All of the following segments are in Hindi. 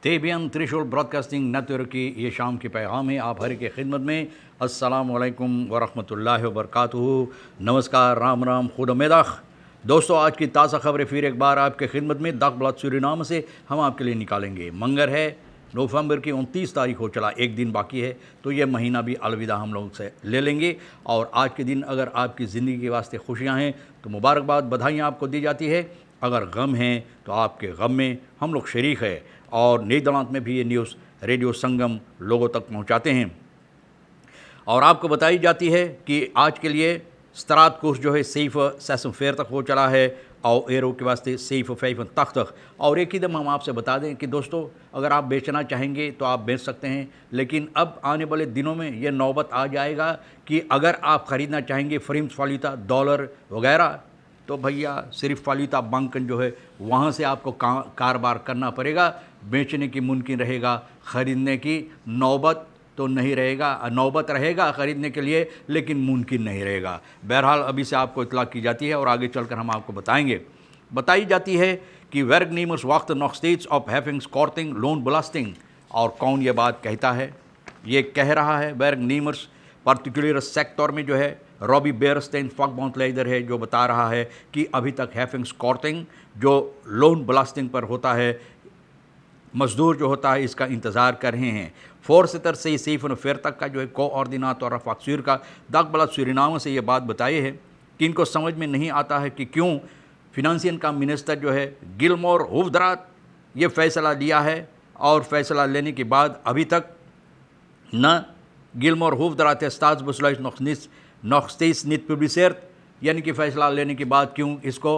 तेबियन त्रिशूल ब्रॉडकास्टिंग नेटवर्क की ये शाम की पैगाम है आप हर की खिदमत में। अस्सलाम वालेकुम वरहमतुल्लाहि वबरकातुहू। नमस्कार, राम राम, खुद मेदाख। दोस्तों, आज की ताज़ा खबरें फिर एक बार आपके खिदमत में दाग ब्लाद सूरीनाम से हम आपके लिए निकालेंगे। मंगर है, नवंबर की 29 तारीख हो चला, एक दिन बाकी है, तो ये महीना भी अलविदा हम लोग से ले लेंगे। और आज के दिन अगर आपकी ज़िंदगी के वास्ते खुशियाँ हैं तो मुबारकबाद, बधाइयाँ आपको दी जाती है। अगर गम हैं तो आपके गम में हम लोग शरीक है। और नीदरलैंड में भी ये न्यूज़ रेडियो संगम लोगों तक पहुंचाते हैं और आपको बताई जाती है कि आज के लिए स्त्रात कोर्स जो है सेफ सेसम फेयर तक हो चला है और एरो के वास्ते सेफ फैफन तक। और एक ही दम हम आपसे बता दें कि दोस्तों, अगर आप बेचना चाहेंगे तो आप बेच सकते हैं, लेकिन अब आने वाले दिनों में ये नौबत आ जाएगा कि अगर आप ख़रीदना चाहेंगे फ्रिम्स फालूदा डॉलर वगैरह, तो भैया सिर्फ फालूदा बंकन जो है वहाँ से आपको कारोबार करना पड़ेगा। बेचने की मुमकिन रहेगा, ख़रीदने की नौबत तो नहीं रहेगा। नौबत रहेगा ख़रीदने के लिए, लेकिन मुमकिन नहीं रहेगा। बहरहाल अभी से आपको इतला की जाती है और आगे चलकर हम आपको बताएंगे। बताई जाती है कि werknemers wachten nog steeds op heffingskorting loonbelasting। और कौन ये बात कहता है? ये कह रहा है werknemers पर्टिकुलर सेक्टर में जो है रॉबी बेयरस्टेन फॉकबाउंड लीडर है, जो बता रहा है कि अभी तक हैफिंग्सकॉर्टिंग जो लोन ब्लास्टिंग पर होता है, मजदूर जो होता है, इसका इंतज़ार कर रहे हैं। फोर्सितर से सेफन फेयर तक का जो है कोऑर्डिनाटर रफाकसूर का दागबला सूरीनाम से ये बात बताई है कि इनको समझ में नहीं आता है कि क्यों फिनंसियन का मिनिस्टर जो है गिलमोर होवद्रात ये फ़ैसला लिया है और फ़ैसला लेने के बाद अभी तक न Gilmore होवद्रात स्टाट्सबेसluis nog steeds niet publiceert, यानी कि फ़ैसला लेने के बाद क्यों इसको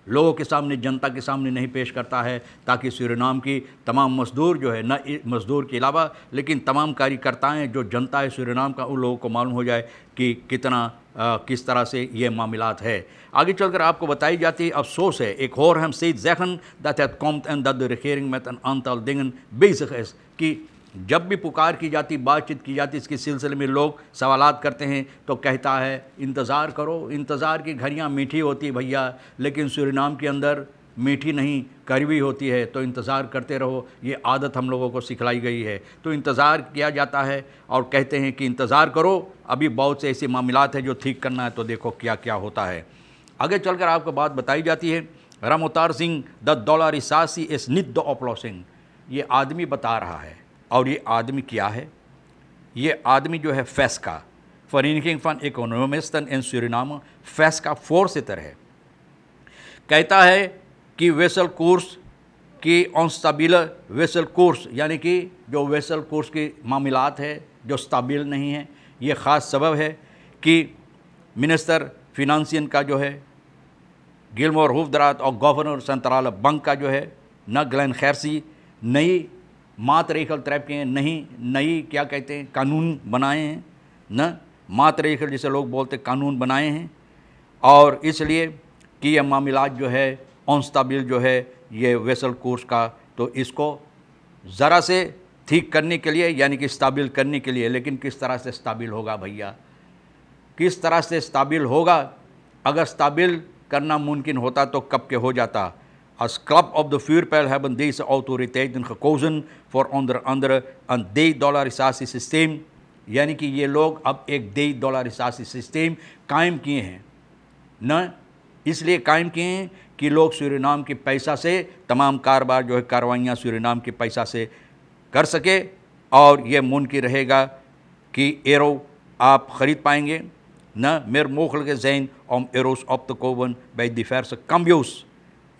लोगों के सामने, जनता के सामने नहीं पेश करता है, ताकि सूरीनाम की तमाम मज़दूर जो है, न मज़दूर के अलावा लेकिन तमाम कार्यकर्ताएं जो जनता है सूरीनाम का, उन लोगों को मालूम हो जाए कि किस तरह से ये मामलात है। आगे चलकर आपको बताई जाती है, अफसोस है, एक और हम steeds zeggen dat het komt en dat de regering met een aantal dingen bezig is, कि जब भी पुकार की जाती, बातचीत की जाती, इसके सिलसिले में लोग सवालात करते हैं तो कहता है इंतज़ार करो। इंतज़ार की घड़ियाँ मीठी होती है भैया, लेकिन सूरीनाम के अंदर मीठी नहीं कड़वी होती है, तो इंतज़ार करते रहो। ये आदत हम लोगों को सिखलाई गई है, तो इंतज़ार किया जाता है और कहते हैं कि इंतज़ार करो, अभी बहुत से ऐसे मामलात हैं जो ठीक करना है, तो देखो क्या क्या होता है। आगे चलकर आपको बात बताई जाती है, रामोतार सिंह द डॉलर इसासी इस निद ऑपलॉसिंग, ये आदमी बता रहा है। और ये आदमी क्या है? ये आदमी जो है फेस का फरीनिकिंग फन इकोनॉमिस्टन इन सूरीनाम फेस का फोर्सिटर है। कहता है कि वेसल कोर्स की अनस्टेबल वेसल कोर्स, यानी कि जो वेसल कोर्स के मामलात है जो स्टेबल नहीं है, ये ख़ास सबब है कि मिनिस्टर फिनंसियन का जो है गिलमोर होवद्रात और गवर्नर सेंट्रल बैंक का जो है न ग्लेन खैरसी नई मातरेखल तरफ के नई क्या कहते हैं कानून बनाए हैं, न मातरेखल जिसे लोग बोलते कानून बनाए हैं। और इसलिए कि यह मामलात जो है अनस्टेबल जो है ये वेसल कोर्स का, तो इसको ज़रा से ठीक करने के लिए, यानी कि स्टेबल करने के लिए, लेकिन किस तरह से स्टेबल होगा भैया, किस तरह से स्टेबल होगा? अगर स्टेबल करना मुमकिन होता तो कब के हो जाता। Als klap op de vuurpijl hebben deze autoriteiten gekozen voor onder andere een de-dollarisatiesysteem, यानी कि ये लोग अब एक de-dollarisatiesysteem सिस्टम कायम किए हैं। न इसलिए कायम किए हैं कि लोग सूरीनाम के पैसा से तमाम कारोबार जो है, कार्रवाइयाँ सूरीनाम के पैसा से कर सके, और ये मुमकिन रहेगा कि एरो आप ख़रीद पाएंगे। न meer mogelijk zijn om euro's op te kopen bij diverse cambios,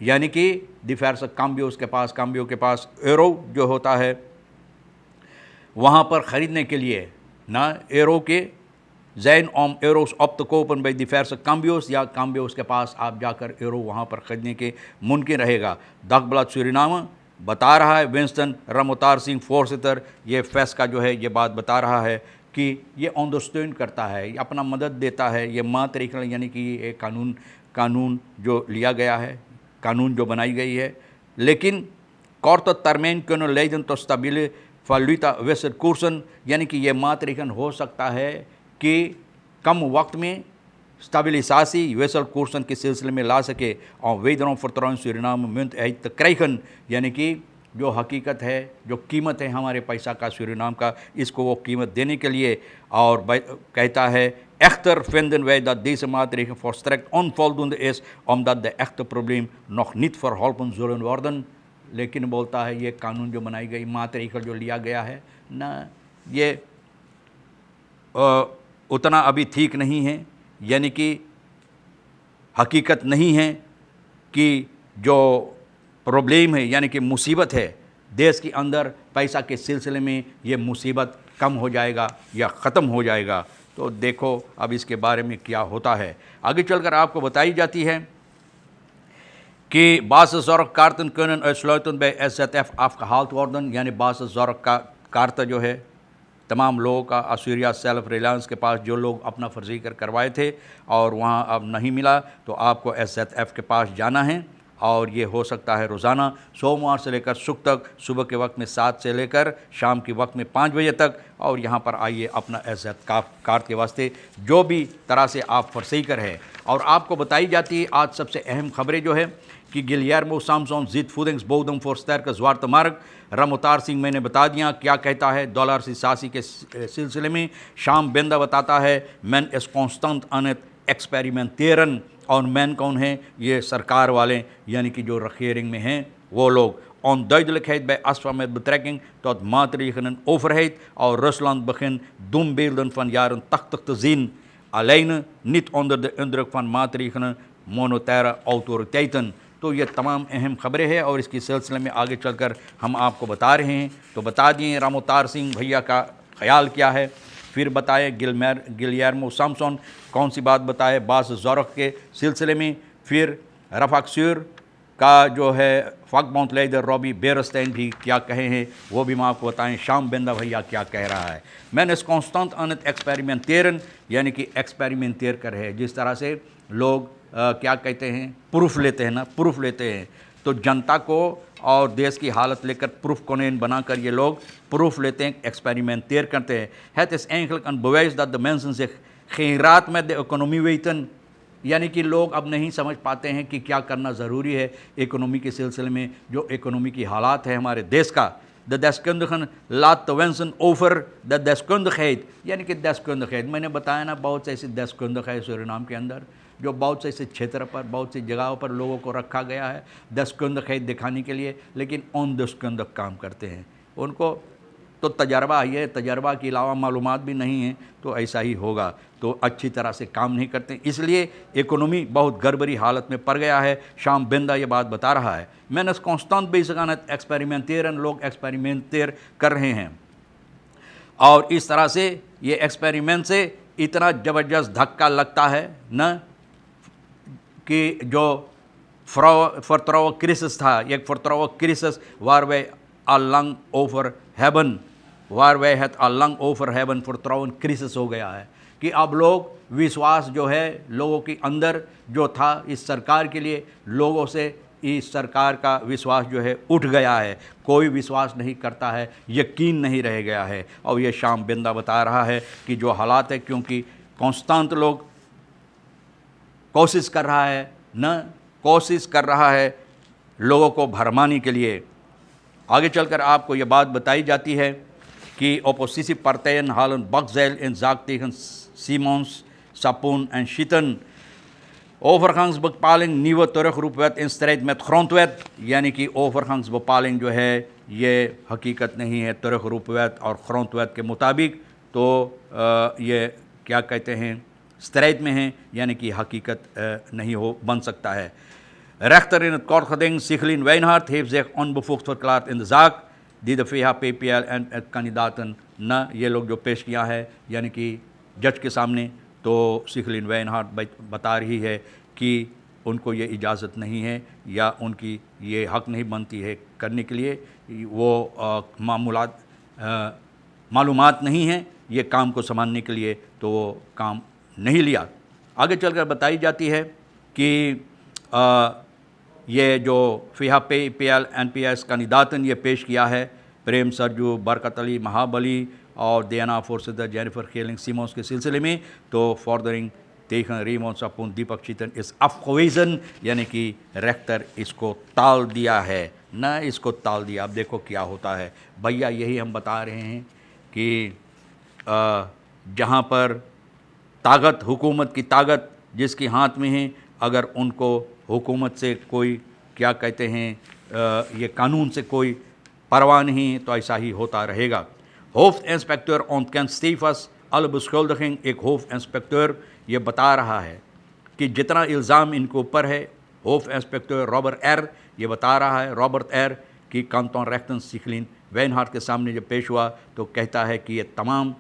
यानी कि डिफेंस काम्बियोस के पास, काम्बियो के पास एरो जो होता है वहाँ पर ख़रीदने के लिए, ना एरो के जैन ओम एरोस ऑप्ट कोपन बाई डिफेंस काम्बियोस, या काम्बियोस के पास आप जाकर एरो वहाँ पर ख़रीदने के मुमकिन रहेगा। दागब्लाद सूरीनाम बता रहा है, विंस्टन रामोतार सिंह फोर्सितर ये फेस का जो है ये बात बता रहा है कि ये अंडरस्टैंड करता है, अपना मदद देता है। ये मातरेखल यानी कि ये कानून जो लिया गया है, कानून जो बनाई गई है, लेकिन korte termijn kunnen leiden tot stabiele valuta wisselkoersen, यानी कि ये मातरेखन हो सकता है कि कम वक्त में stabilisatie wisselkoersen के सिलसिले में ला सके और wederom vertrouwen Suriname munt uit te krijgen, यानी कि जो हकीकत है, जो कीमत है हमारे पैसा का, सूरीनाम का, इसको वो कीमत देने के लिए। और कहता है echter vinden wij dat deze maatregelen volstrekt onvoldoende is omdat de echte probleem nog niet verholpen zullen worden। लेकिन बोलता है ये कानून जो बनाई गई, मातरीका जो लिया गया है ना, ये उतना अभी ठीक नहीं है, यानी कि हकीकत नहीं है कि जो प्रॉब्लम है यानी कि मुसीबत है देश के अंदर, पैसा के सिलसिले में ये मुसीबत कम हो जाएगा या ख़त्म हो जाएगा। तो देखो अब इसके बारे में क्या होता है। आगे चलकर आपको बताई जाती है कि basiszorgkaarten kunnen uitsluitend bij SZF afgehaald worden, यानी basiszorgkaarten जो है तमाम लोगों का असूरिया सेल्फ रिलायंस के पास जो लोग अपना फर्जी कर करवाए थे और वहाँ अब नहीं मिला, तो आपको SZF के पास जाना है। और ये हो सकता है रोज़ाना सोमवार से लेकर शुक्र तक, सुबह के वक्त में 7 से लेकर शाम के वक्त में 5 बजे तक। और यहाँ पर आइए अपना SZF कार्ड के वास्ते जो भी तरह से आप फर्जी कर है। और आपको बताई जाती है आज सबसे अहम खबरें जो है कि गिलियर्मो सामसोन जित फूडिंग्सबोधम फॉर sterke zwarte markt। Ramavatar Singh मैंने बता दिया क्या कहता है डॉलर से सासी के सिलसिले में। शाम बेंदा बताता है मैन इस कॉन्स्टेंट अनत एक्सपेरिमेंटेरन। और मैन कौन है? ये सरकार वाले, यानी कि जो रिगेरिंग में हैं वो लोग। Onduidelijkheid bij ASFA met betrekking tot maatregelen overheid और Rusland begint doembeelden van jaren 80 te zien, alleen niet onder de indruk van maatregelen monetaire autoriteiten। तो ये तमाम अहम खबरें हैं और इसके सिलसिले में आगे चलकर हम आपको बता रहे हैं। तो बता दिए रामअवतार सिंह भैया का ख्याल क्या है, फिर बताए गिलियर्मो सामसोन कौन सी बात बताए basiszorg के सिलसिले में, फिर रफाक्सूर का जो है फकबाउंड लीडर रॉबी बेरस्टेन भी क्या कहे हैं वो भी हम आपको बताएं। शाम बेंदा भैया क्या कह रहा है। मैंने इस कॉन्स्टेंट अनत एक्सपेरिमेंटेरन यानी कि एक्सपेरिमेंटेर कर है, जिस तरह से लोग क्या कहते हैं प्रूफ लेते हैं ना, प्रूफ लेते हैं। तो जनता को और देश की हालत लेकर प्रूफ कोनेन बनाकर ये लोग प्रूफ लेते हैं, एक्सपेरिमेंटेर करते हैं। Het is eigenlijk een bewijs dat de mensen zich geen raad met de economie weten, यानी कि लोग अब नहीं समझ पाते हैं कि क्या करना ज़रूरी है इकोनॉमी के सिलसिले में, जो इकोनॉमी की हालात है हमारे देश का। The deskundigen laat te wensen over de deskundigheid, यानी कि deskundigheid मैंने बताया ना, बहुत से ऐसे deskundig है सूरीनाम के अंदर, जो बहुत से ऐसे क्षेत्र पर, बहुत सी जगहों पर लोगों को रखा गया है deskundigheid दिखाने के लिए, लेकिन ondeskundig काम करते हैं। उनको तो तजर्बा है, तजर्बा के अलावा मालूमात भी नहीं है, तो ऐसा ही होगा। तो अच्छी तरह से काम नहीं करते, इसलिए इकोनॉमी बहुत गड़बड़ी हालत में पड़ गया है। शाम बेंदा ये बात बता रहा है। मैंने कॉन्स्टेंट बेसिक एक्सपेरिमेंटेरन लोग एक्सपेरिमेंटेर कर रहे हैं और इस तरह से ये एक्सपेरिमेंट से इतना ज़बरदस्त धक्का लगता है न कि जो vertrouwen crisis था, एक vertrouwen crisis waar wij al lang over hebben, waar wij het al lang over hebben, vertrouwen crisis हो गया है कि अब लोग विश्वास जो है लोगों के अंदर जो था इस सरकार के लिए, लोगों से इस सरकार का विश्वास जो है उठ गया है, कोई विश्वास नहीं करता है, यकीन नहीं रह गया है। और ये शाम बिंदा बता रहा है कि जो हालात है, क्योंकि कॉन्स्टेंट लोग कोशिश कर रहा है कोशिश कर रहा है लोगों को भरमाने के लिए। आगे चलकर आपको ये बात बताई जाती है कि oppositiepartijen halen bakzeil in zaak tegen Simons, Sapon en Schieten। overgangsbepaling nieuwe terugroepwet in strijd met grondwet, यानी कि overgangsbepaling जो है ये हकीकत नहीं है terugroepwet और grondwet के मुताबिक, तो ये क्या कहते हैं strijd में है, यानी कि हकीकत नहीं हो बन सकता है। Rechter in het kort geding Siglin Wijnhart heeft zich onbevoegd verklaard in de zaak die de VHP-PL en kandidaten न ये लोग जो पेश किया है, यानी कि जज के सामने, तो सिखलिन वैनहार्ट बता रही है कि उनको ये इजाज़त नहीं है या उनकी ये हक नहीं बनती है करने के लिए, वो मालूमात नहीं है ये काम को संभालने के लिए, तो वो काम नहीं लिया। आगे चलकर बताई जाती है कि ये जो VHP-PL NPS kandidaten ये पेश किया है प्रेम सरजू, बरकत अली महाबली और दियाना फोर्सदर जेनिफर खेलिंग सिमोन्स के सिलसिले में, तो फॉर्दरिंग tegen Raymondsapoen दीपक चीतन इस afgewezen, यानी कि रेक्टर इसको टाल दिया है, न इसको टाल दिया। अब देखो क्या होता है भैया, यही हम बता रहे हैं कि जहाँ पर ताकत, हुकूमत की ताकत जिसके हाथ में है, अगर उनको हुकूमत से कोई क्या कहते हैं ये कानून से कोई परवाह नहीं है तो ऐसा ही होता रहेगा। होofdinspecteur ontkent stevast alle beschuldiging। एक होफ इंस्पेक्टर ये बता रहा है कि जितना इल्ज़ाम इनके ऊपर है, होफ इंस्पेक्टर रॉबर्ट एर ये बता रहा है, रॉबर्ट एर कि कांटोन रेक्टन सिखलिन वेनहार्ट के सामने जब पेश हुआ तो कहता है कि ये तमाम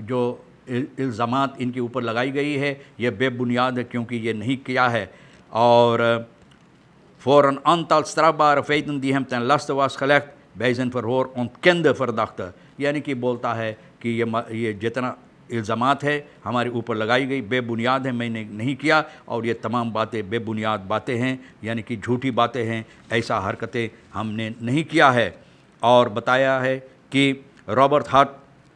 जो इल्ज़ामात इनके ऊपर लगाई गई है ये बेबुनियाद है, क्योंकि ये नहीं किया है। और voor een aantal strafbare feiten die hem ten laste was gelegd bij zijn verhoor ontkende verdachte, यानी कि बोलता है कि ये जितना इल्ज़ामात है हमारे ऊपर लगाई गई बेबुनियाद है, मैंने नहीं किया और ये तमाम बातें बेबुनियाद बातें हैं, यानी कि झूठी बातें हैं, ऐसा हरकतें हमने नहीं किया है। और बताया है कि Robert Hart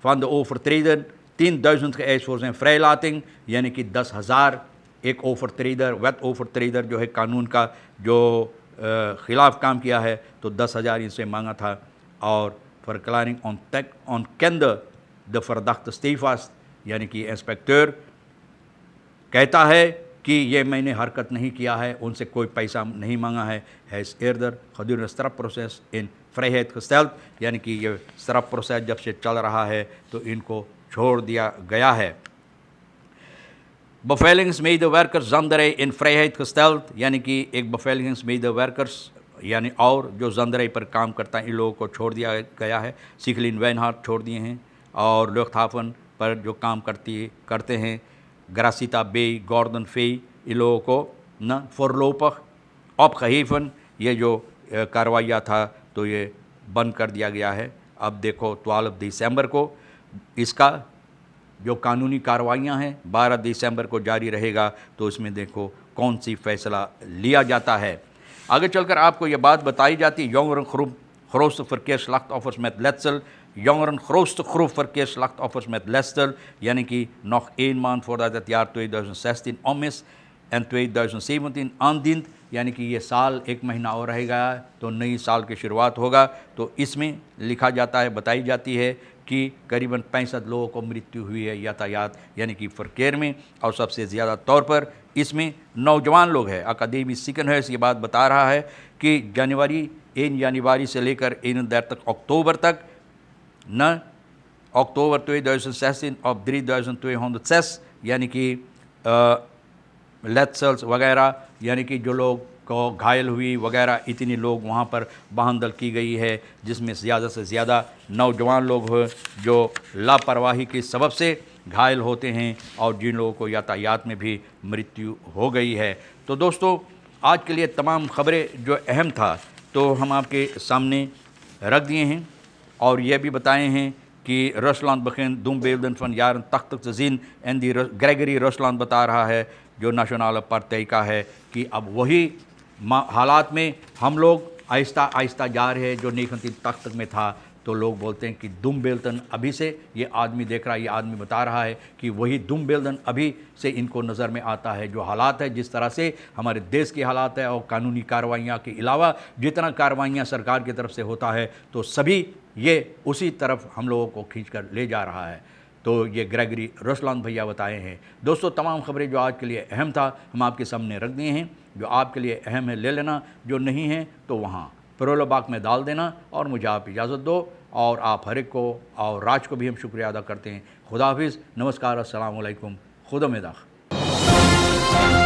van de overtreder 10.000 geëist voor zijn vrijlating, यानी कि 10,000 एक ओवरट्रेडर, वेट ओवरट्रेडर जो है कानून का जो ख़िलाफ़ काम किया है तो 10,000 इनसे मांगा था। और verklaring ontkende de verdachte stevast, यानी कि इंस्पेक्टर कहता है कि ये मैंने हरकत नहीं किया है, उनसे कोई पैसा नहीं मांगा है। Has eerder gedurende strafproces in vrijheid gesteld, यानी कि ये स्ट्रफ प्रोसेस जब से चल रहा है तो इनको छोड़ दिया गया है। beveiligingsmedewerkers zanderij in vrijheid gesteld, यानी कि एक beveiligingsmedewerkers यानी और जो zanderij पर काम करता है इन लोगों को छोड़ दिया गया है। सिखलिन वेनहार्ट छोड़ दिए हैं और luchthaven पर जो काम करते हैं ग्रासिता बे, गॉर्डन फे, इन लोगों को न voorlopig opgeheven, ये जो कार्रवाइयाँ था तो ये बंद कर दिया गया है। अब देखो 12 दिसंबर को इसका जो कानूनी कार्रवाइयाँ हैं 12 दिसंबर को जारी रहेगा, तो इसमें देखो कौन सी फ़ैसला लिया जाता है। आगे चलकर आपको ये बात बताई जाती है, jongeren grootste verkeersslachtoffers met letsel, jongeren grootste groep verkeersslachtoffers met letsel, यानी कि nog 1 maand voordat het jaar 2016 om is en 2017 aandient, यानी कि ये साल 1 महीना और रहेगा तो नई साल की शुरुआत होगा। तो इसमें लिखा जाता है, बताई जाती है कि करीबन 65 लोगों को मृत्यु हुई है यातायात यानी कि फरकेर में, और सबसे ज़्यादा तौर पर इसमें नौजवान लोग हैं। अकादमी सिकनहर्स ये बात बता रहा है कि 1 जनवरी से लेकर 31 अक्टूबर तक न अक्टूबर 2016 और 3206 यानी कि लेट्सल्स वगैरह, यानी कि जो लोग को घायल हुई वगैरह, इतनी लोग वहाँ पर बहादल की गई है, जिसमें ज़्यादा से ज़्यादा नौजवान लोग हैं जो लापरवाही के सबब से घायल होते हैं और जिन लोगों को यातायात में भी मृत्यु हो गई है। तो दोस्तों आज के लिए तमाम ख़बरें जो अहम था तो हम आपके सामने रख दिए हैं और यह भी बताए हैं कि Rusland begint doembeelden van jaren 80 te zien en die Gregory Ruslaan बता रहा है जो नेशनल पार्टी का है कि अब वही हालात में हम लोग आहिस्ता आहिस्ता जा रहे हैं जो 1980 में था। तो लोग बोलते हैं कि दुम्बेल्तन अभी से ये आदमी देख रहा है, ये आदमी बता रहा है कि वही दुम्बेल्तन अभी से इनको नज़र में आता है। जो हालात है, जिस तरह से हमारे देश के हालात है और कानूनी कार्रवाइयाँ के अलावा जितना कार्रवाइयाँ सरकार की तरफ से होता है तो सभी ये उसी तरफ हम लोगों को खींच कर ले जा रहा है। तो ये ग्रेगरी रसलान भैया बताए हैं। दोस्तों तमाम खबरें जो आज के लिए अहम था हम आपके सामने रख दिए हैं। जो आपके लिए अहम है ले लेना, जो नहीं है तो वहाँ परोला बाग में डाल देना। और मुझे आप इजाज़त दो और आप हर एक को और राज को भी हम शुक्रिया अदा करते हैं। खुदा हाफिज़, नमस्कार, अस्सलाम वालेकुम, खुदा में दाख।